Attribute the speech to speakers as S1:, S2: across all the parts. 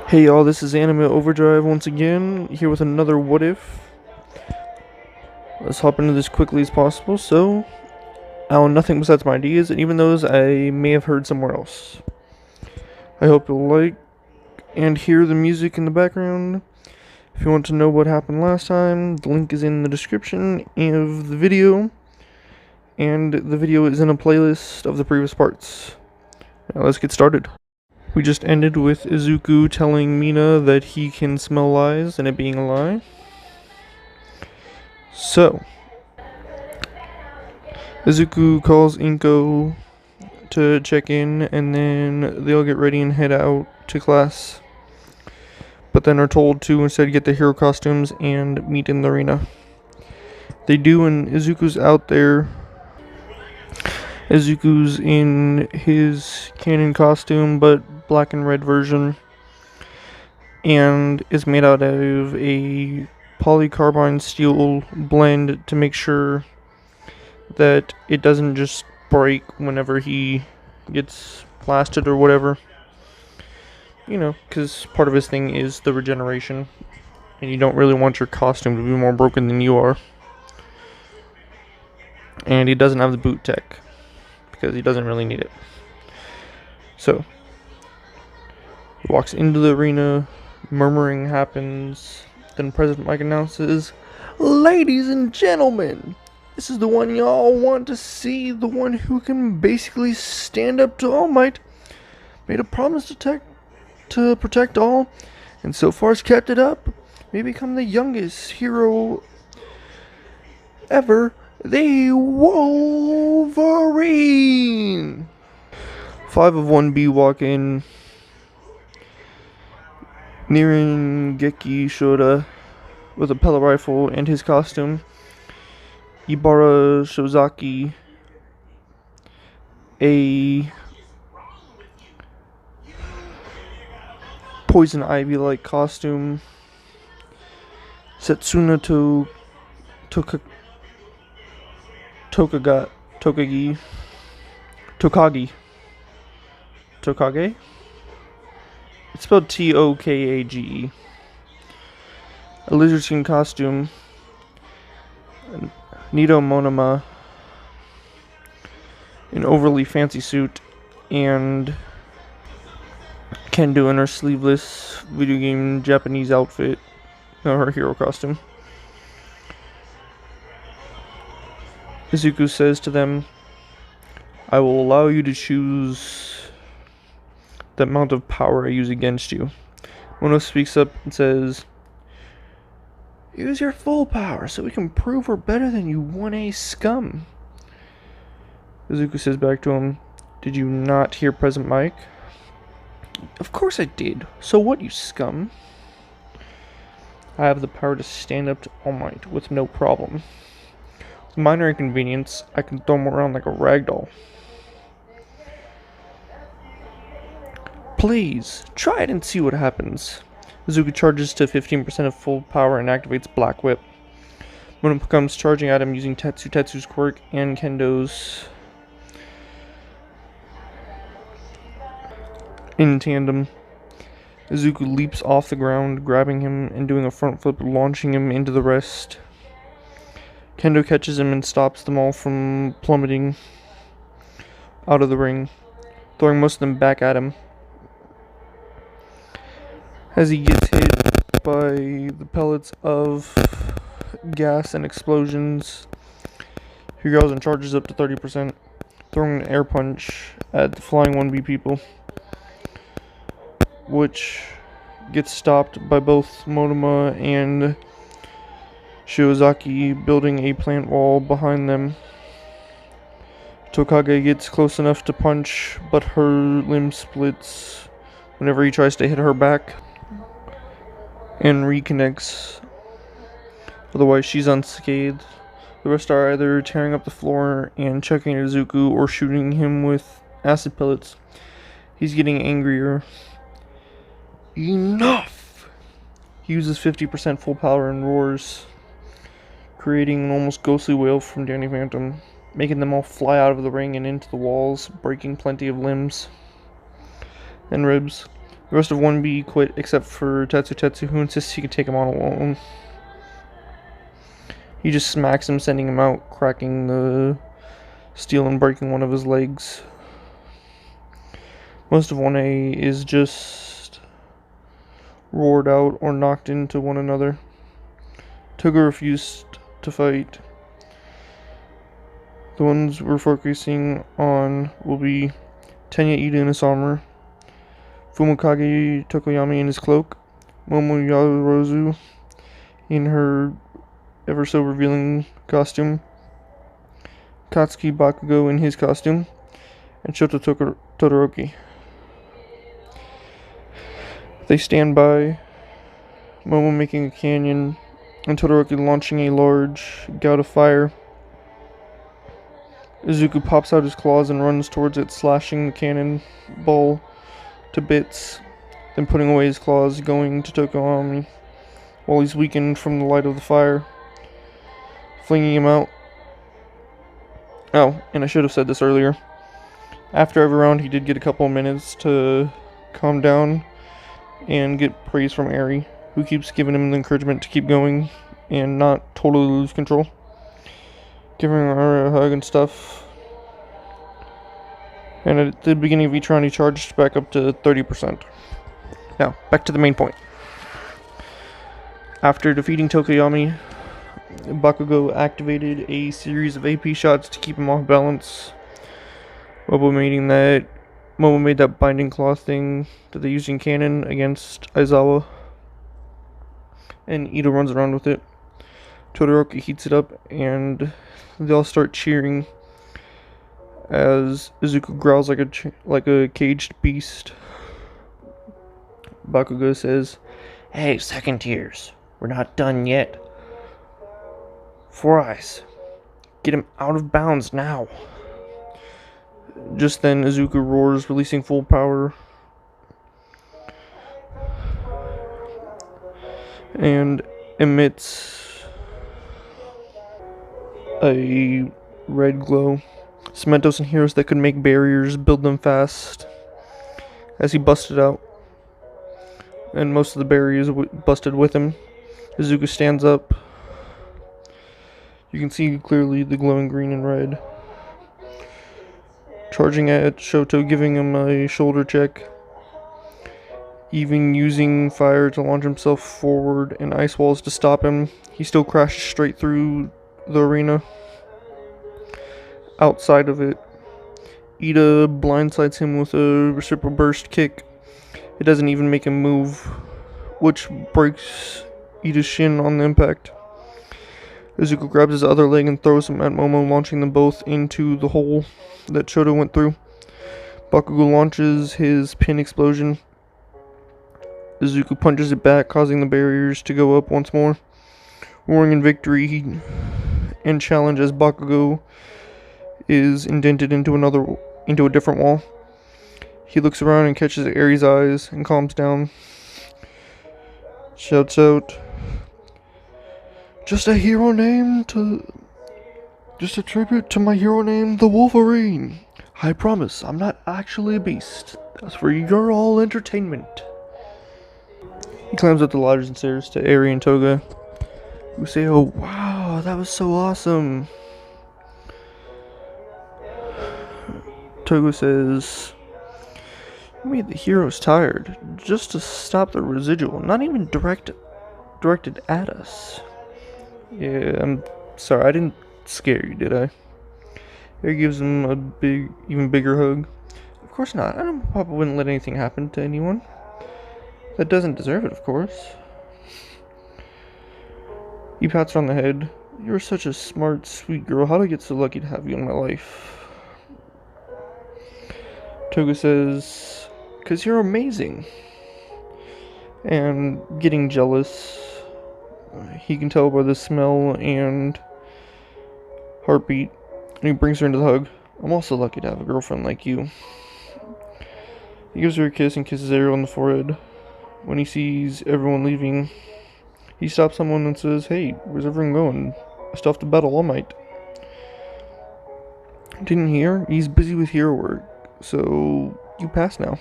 S1: Hey y'all, this is Anime Overdrive once again, here with another What If. Let's hop into this quickly as possible. So, I own nothing besides my ideas, and even those I may have heard somewhere else. I hope you'll like and hear the music in the background. If you want to know what happened last time, the link is in the description of the video, and the video is in a playlist of the previous parts. Now let's get started. We just ended with Izuku telling Mina that he can smell lies and it being a lie. So, Izuku calls Inko to check in, and then they'll get ready and head out to class. But then are told to instead get the hero costumes and meet in the arena. They do, and Izuku's out there. Izuku's in his canon costume, but black and red version, and is made out of a polycarbonate steel blend to make sure that it doesn't just break whenever he gets blasted or whatever. You know, because part of his thing is the regeneration, and you don't really want your costume to be more broken than you are. And he doesn't have the boot tech, because he doesn't really need it. So, he walks into the arena, murmuring happens, then President Mike announces, "Ladies and gentlemen, this is the one y'all want to see, the one who can basically stand up to All Might. Made a promise to protect all, and so far has kept it up. May become the youngest hero ever, the Wolverine." 5 of 1B walk in. Nirengeki Shoda with a pellet rifle and his costume. Ibara Shozaki, a poison ivy-like costume. Setsuna Tokage? It's spelled Tokage. A lizard skin costume. Nito Monoma, an overly fancy suit, and Kendo in her sleeveless video game Japanese outfit, her hero costume. Izuku says to them, "I will allow you to choose the amount of power I use against you." Mono speaks up and says, "Use your full power so we can prove we're better than you 1A scum." Izuku says back to him, "Did you not hear President Mike?" "Of course I did. So what, you scum?" "I have the power to stand up to All Might with no problem. With minor inconvenience, I can throw him around like a rag doll." "Please, try it and see what happens." Izuku charges to 15% of full power and activates Black Whip. Mono comes charging at him using Tetsu's quirk and Kendo's in tandem. Izuku leaps off the ground, grabbing him and doing a front flip, launching him into the rest. Kendo catches him and stops them all from plummeting out of the ring, throwing most of them back at him. As he gets hit by the pellets of gas and explosions, he goes and charges up to 30%, throwing an air punch at the flying 1B people, which gets stopped by both Monoma and Shiozaki building a plant wall behind them. Tokage gets close enough to punch, but her limb splits whenever he tries to hit her back, and reconnects. Otherwise, she's unscathed. The rest are either tearing up the floor and chucking at Izuku or shooting him with acid pellets. He's getting angrier. "Enough!" He uses 50% full power and roars, creating an almost ghostly wail from Danny Phantom, making them all fly out of the ring and into the walls, breaking plenty of limbs and ribs. The rest of 1B quit except for Tetsu, who insists he can take him on alone. He just smacks him, sending him out, cracking the steel and breaking one of his legs. Most of 1A is just roared out or knocked into one another. Toga refused to fight. The ones we're focusing on will be Tenya Ida in his armor, Fumikage Tokoyami in his cloak, Momo Yarozu in her ever so revealing costume, Katsuki Bakugo in his costume, and Shoto Todoroki. They stand by, Momo making a canyon, and Todoroki launching a large gout of fire. Izuku pops out his claws and runs towards it, slashing the cannon ball to bits, then putting away his claws, going to Tokoyami while he's weakened from the light of the fire, flinging him out. Oh, and I should have said this earlier. After every round, he did get a couple of minutes to calm down and get praise from Eri, who keeps giving him the encouragement to keep going and not totally lose control, giving her a hug and stuff. And at the beginning of each round, he charged back up to 30%. Now, back to the main point. After defeating Tokoyami, Bakugo activated a series of AP shots to keep him off balance. Momo made that binding claw thing that they used in canon against Aizawa, and Ida runs around with it. Todoroki heats it up, and they all start cheering as Izuku growls like a caged beast. Bakugo says, "Hey, second tiers, we're not done yet. Four Eyes, get him out of bounds now." Just then, Izuku roars, releasing full power, and emits a red glow. Cementos and heroes that could make barriers, build them fast, as he busted out, and most of the barriers busted with him. Izuku stands up. You can see clearly the glowing green and red. Charging at Shoto, giving him a shoulder check, even using fire to launch himself forward and ice walls to stop him. He still crashes straight through the arena. Outside of it, Ida blindsides him with a reciprocal burst kick. It doesn't even make him move, which breaks Ida's shin on the impact. Izuku grabs his other leg and throws him at Momo, launching them both into the hole that Shoto went through. Bakugo launches his pin explosion. Izuku punches it back, causing the barriers to go up once more. Roaring in victory and challenge as Bakugo is indented into a different wall. He looks around and catches Eri's eyes and calms down. Shouts out, Just a tribute to my hero name, the Wolverine. I promise, I'm not actually a beast. That's for your all entertainment." He climbs up the ladders and stairs to Eri and Toga, who say, "Oh wow, that was so awesome." Toga says, "You made the heroes tired, just to stop the residual, not even directed at us." Yeah, I'm sorry, I didn't scare you, did I? Eri gives him a even bigger hug. "Of course not. I know Papa wouldn't let anything happen to anyone that doesn't deserve it, of course." He pats her on the head. "You're such a smart, sweet girl. How did I get so lucky to have you in my life?" Toga says, "'Cause you're amazing." And getting jealous, he can tell by the smell and heartbeat, and he brings her into the hug. "I'm also lucky to have a girlfriend like you." He gives her a kiss and kisses Eri on the forehead. When he sees everyone leaving, he stops someone and says, "Hey, where's everyone going? I still have to battle All Might." "Didn't hear? He's busy with hero work, so you pass now."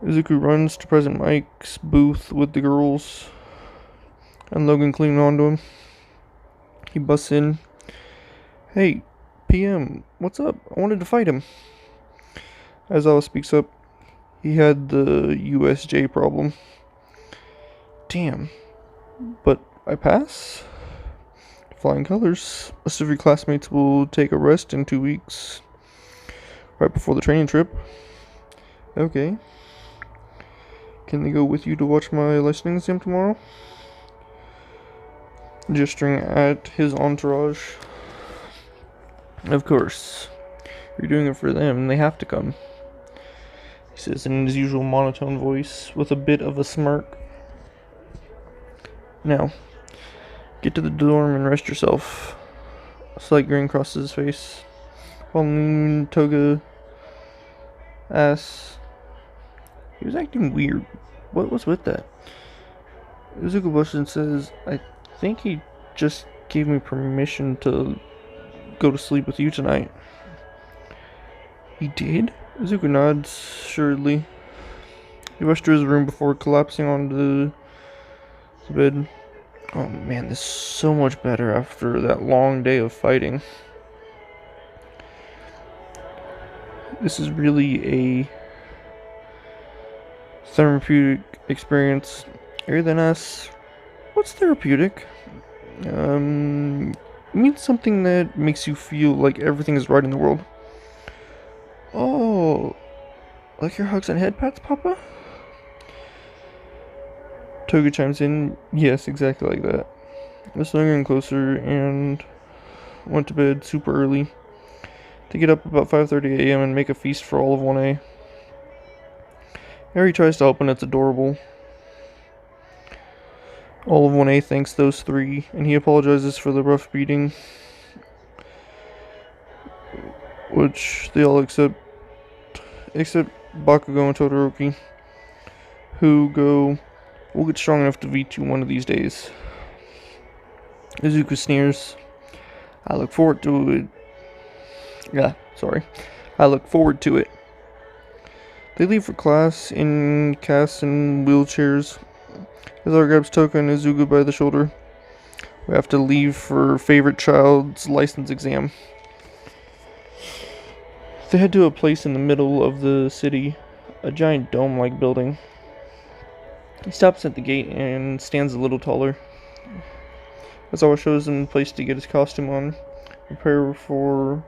S1: Izuku runs to President Mike's booth with the girls, and Logan clinging onto him. He busts in. Hey, PM, what's up? I wanted to fight him. Aizawa speaks up. He had the USJ problem. Damn. But I pass? Flying colors. Most of your classmates will take a rest in 2 weeks. Right before the training trip. Okay. Can they go with you to watch my licensing exam tomorrow? Gesturing at his entourage. Of course. You're doing it for them, and they have to come. He says in his usual monotone voice, with a bit of a smirk. Now, get to the dorm and rest yourself. A slight grin crosses his face. While Toga asks, he was acting weird. What was with that? Izuku blushes and says, I think he just gave me permission to go to sleep with you tonight. He did? Izuku nods, assuredly. He rushed to his room before collapsing onto the bed. Oh man, this is so much better after that long day of fighting. This is really a therapeutic experience. Eri then asks, what's therapeutic? It means something that makes you feel like everything is right in the world. Oh, like your hugs and head pats, Papa? Toga chimes in, yes, exactly like that. I was lingering closer and went to bed super early to get up about 5:30 a.m. and make a feast for all of 1A. Harry tries to help and it's adorable. All of 1A thanks those three, and he apologizes for the rough beating, which they all accept, except Bakugo and Todoroki, who go, we'll get strong enough to beat you one of these days. Izuku sneers. I look forward to it. I look forward to it. They leave for class in casts and wheelchairs. Azar grabs Toka and Izuku by the shoulder. We have to leave for favorite child's license exam. They head to a place in the middle of the city, a giant dome-like building. He stops at the gate and stands a little taller. Azawa shows him a place to get his costume on, prepare for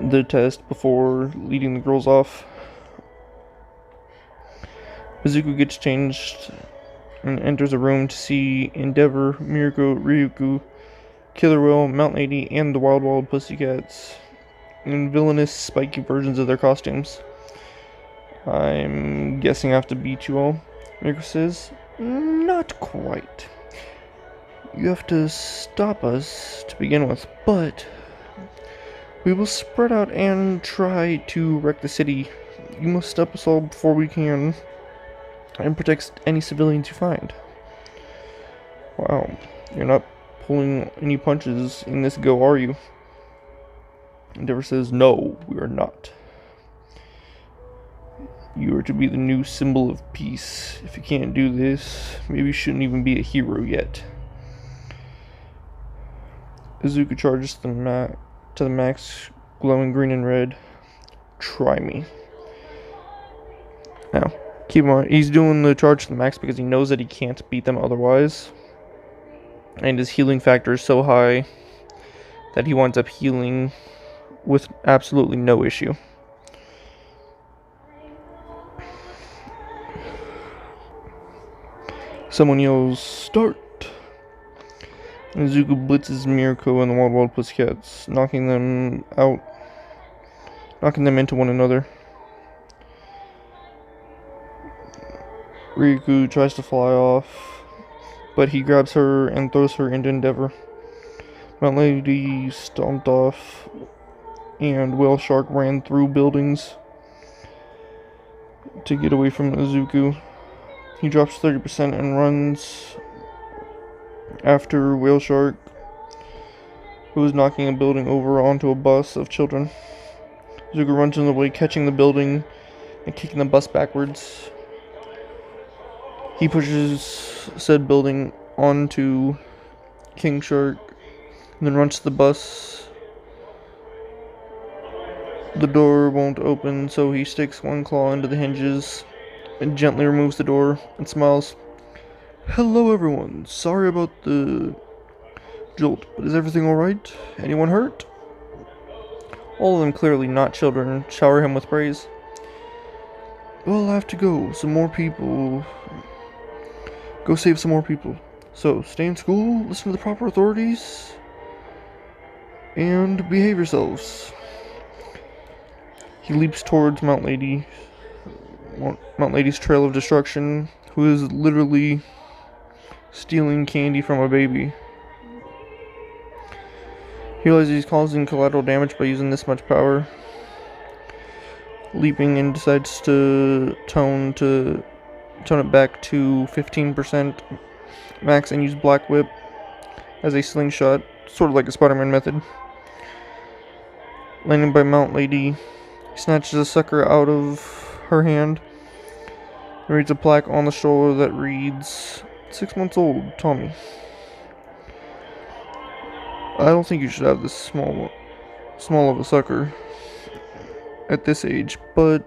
S1: the test before leading the girls off. Izuku gets changed and enters a room to see Endeavor, Mirko, Ryuku, Killer Whale, Mount Lady, and the Wild Wild Pussycats in villainous, spiky versions of their costumes. I'm guessing I have to beat you all, Mirko says. Not quite. You have to stop us to begin with, but we will spread out and try to wreck the city. You must stop us all before we can, and protect any civilians you find. Wow, you're not pulling any punches in this go, are you? Endeavor says, no, we are not. You are to be the new symbol of peace. If you can't do this, maybe you shouldn't even be a hero yet. Izuku charges to the max, glowing green and red. Try me. Now, keep in mind, he's doing the charge to the max because he knows that he can't beat them otherwise. And his healing factor is so high that he winds up healing with absolutely no issue. Someone yells, start! And Izuku blitzes Mirko and the Wild Wild Pussycats, knocking them into one another. Ryuku tries to fly off, but he grabs her and throws her into Endeavor. Mount Lady stomped off, and Whale Shark ran through buildings to get away from Izuku. He drops 30% and runs after Whale Shark, who was knocking a building over onto a bus of children. Izuku runs in the way, catching the building and kicking the bus backwards. He pushes said building onto King Shark and then runs to the bus. The door won't open, so he sticks one claw into the hinges and gently removes the door and smiles. Hello everyone, sorry about the jolt, but is everything alright? Anyone hurt? All of them, clearly not children, shower him with praise. Well, I have to go. Some more people. Go save some more people. So, stay in school, listen to the proper authorities, and behave yourselves. He leaps towards Mount Lady's trail of destruction, who is literally stealing candy from a baby. He realizes he's causing collateral damage by using this much power. Leaping and decides to tone it back to 15% max and use Black Whip as a slingshot, sort of like a Spider-Man method. Landing by Mount Lady, he snatches a sucker out of her hand and reads a plaque on the shoulder that reads, 6 months old, Tommy. I don't think you should have this small of a sucker at this age, but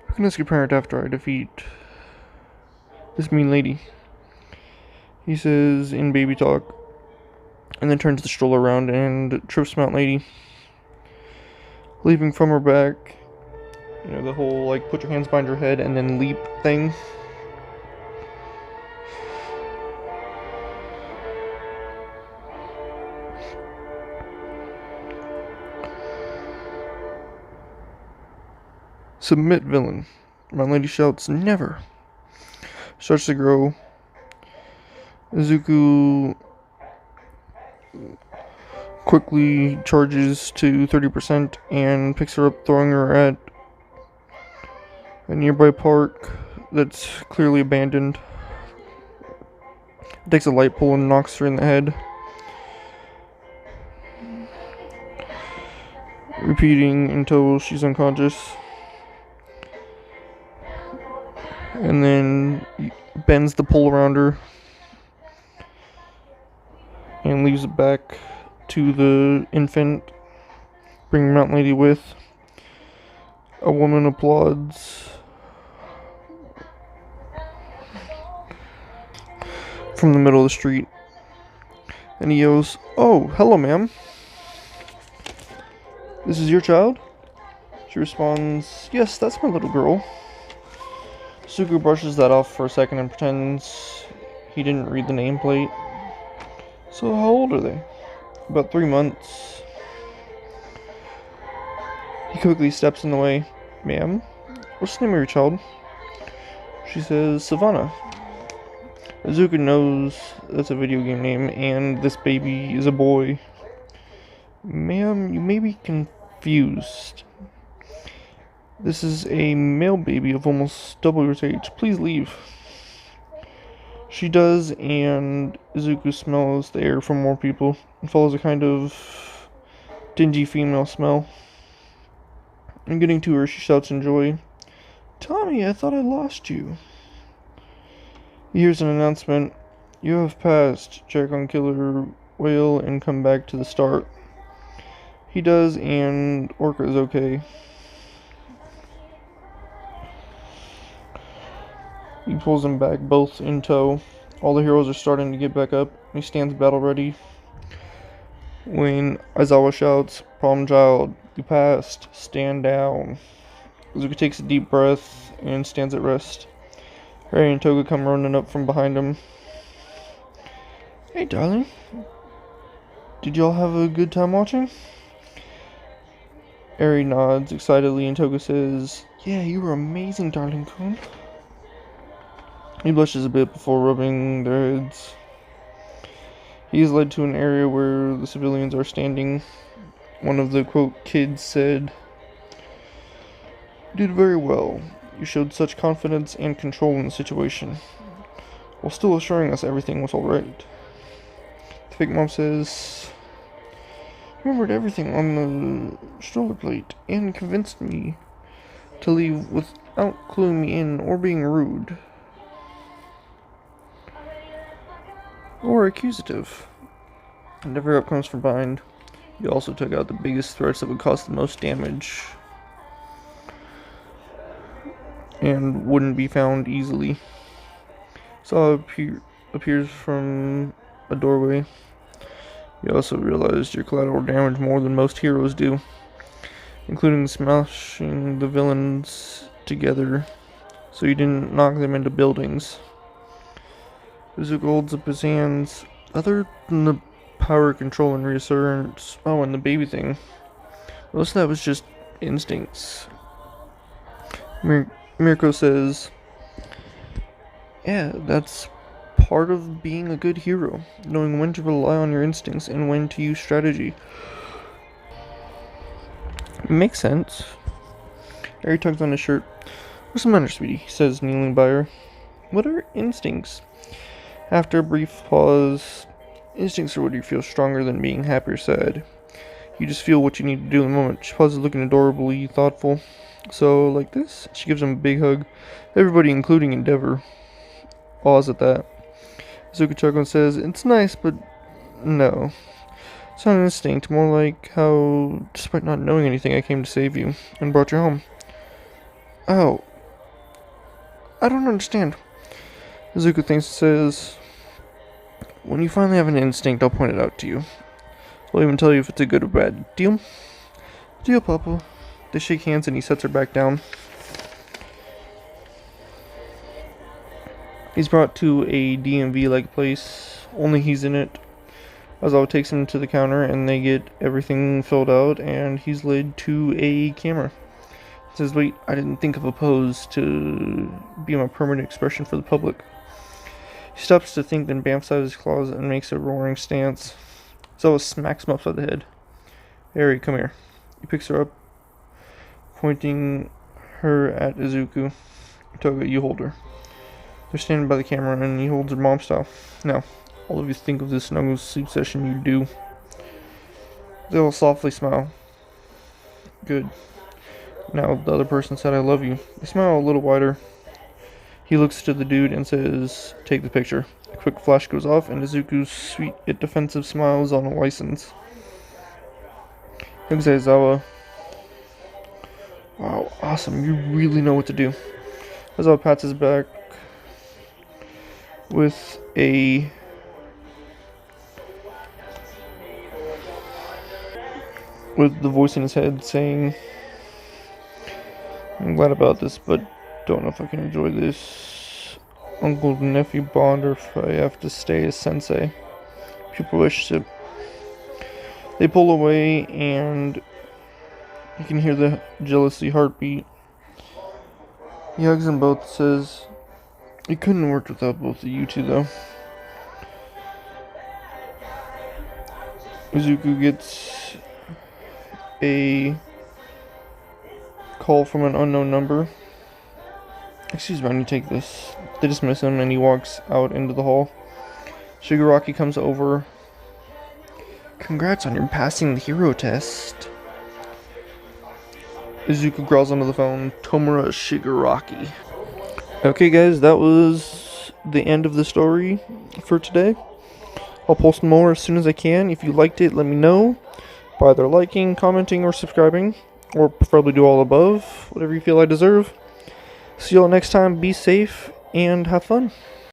S1: you can ask your parent after I defeat this mean lady. He says in baby talk, and then turns the stroller around and trips Mount Lady, leaping from her back. You know, the whole like put your hands behind your head and then leap thing. Submit, villain. Mount Lady shouts, never. Starts to grow. Izuku quickly charges to 30% and picks her up, throwing her at a nearby park that's clearly abandoned. Takes a light pole and knocks her in the head. Repeating until she's unconscious. And then bends the pole around her and leaves it back to the infant, bringing Mount Lady with. A woman applauds from the middle of the street, and he yells, "Oh, hello, ma'am. This is your child?" She responds, "Yes, that's my little girl." Izuku brushes that off for a second and pretends he didn't read the nameplate. So how old are they? About 3 months. He quickly steps in the way. Ma'am, what's the name of your child? She says, Savannah. Izuku knows that's a video game name and this baby is a boy. Ma'am, you may be confused. This is a male baby of almost double your age. Please leave. She does, and Izuku smells the air from more people and follows a kind of dingy female smell. And getting to her, she shouts in joy, Tommy, I thought I lost you. He hears an announcement. You have passed Dragon Killer Whale and come back to the start. He does, and Orca is okay. He pulls him back, both in tow. All the heroes are starting to get back up. He stands battle ready. When Aizawa shouts, Problem child, you passed. Stand down. Izuku takes a deep breath and stands at rest. Harry and Toga come running up from behind him. Hey, darling. Did y'all have a good time watching? Harry nods excitedly and Toga says, Yeah, you were amazing, darling-kun. He blushes a bit before rubbing their heads. He is led to an area where the civilians are standing. One of the, quote, kids said, You did very well. You showed such confidence and control in the situation, while still assuring us everything was alright. The fake mom says, remembered everything on the stroller plate and convinced me to leave without cluing me in or being rude or accusative. And every up comes from behind. You also took out the biggest threats that would cause the most damage and wouldn't be found easily. Saw appears from a doorway. You also realized your collateral damage more than most heroes do, including smashing the villains together so you didn't knock them into buildings. Izuku holds up his hands. Other than the power control and reassurance, oh, and the baby thing, most of that was just instincts. Mirko says, yeah, that's part of being a good hero, knowing when to rely on your instincts and when to use strategy. Makes sense. Harry tugs on his shirt. What's the matter, sweetie? He says, kneeling by her. What are instincts? After a brief pause, instincts are what you feel stronger than being happy or sad. You just feel what you need to do in the moment. She pauses, looking adorably thoughtful. So, like this? She gives him a big hug. Everybody, including Endeavor, awes at that. Izuku chuckles and says, it's nice, but no. It's not an instinct, more like how, despite not knowing anything, I came to save you and brought you home. Oh. I don't understand. Izuku thinks and says, when you finally have an instinct, I'll point it out to you. I'll even tell you if it's a good or bad. Deal? Deal, Papa. They shake hands and he sets her back down. He's brought to a DMV-like place. Only he's in it. Azawa takes him to the counter and they get everything filled out and he's led to a camera. He says, wait, I didn't think of a pose to be my permanent expression for the public. He stops to think, then bamfs out his claws and makes a roaring stance. Azawa smacks him upside the head. Harry, come here. He picks her up, pointing her at Izuku. Toga, you hold her. They're standing by the camera and he holds her mom style. Now, all of you think of this snuggle sleep session you do. They all softly smile. Good. Now the other person said I love you. They smile a little wider. He looks to the dude and says, take the picture. A quick flash goes off and Izuku's sweet yet defensive smile is on a license. Looks at Aizawa. Wow, awesome. You really know what to do. Aizawa pats his back with the voice in his head saying, I'm glad about this, but don't know if I can enjoy this uncle-nephew bond or if I have to stay as sensei. Pupil relationship. They pull away and you can hear the jealousy heartbeat. He hugs them both, says, it couldn't have worked without both of you two, though. Izuku gets a call from an unknown number. Excuse me, I need to take this. They dismiss him and he walks out into the hall. Shigaraki comes over. Congrats on your passing the hero test. Izuku growls onto the phone. Tomura Shigaraki. Okay guys, that was the end of the story for today. I'll post more as soon as I can. If you liked it, let me know by either liking, commenting, or subscribing. Or preferably do all above, whatever you feel I deserve. See y'all next time, be safe, and have fun.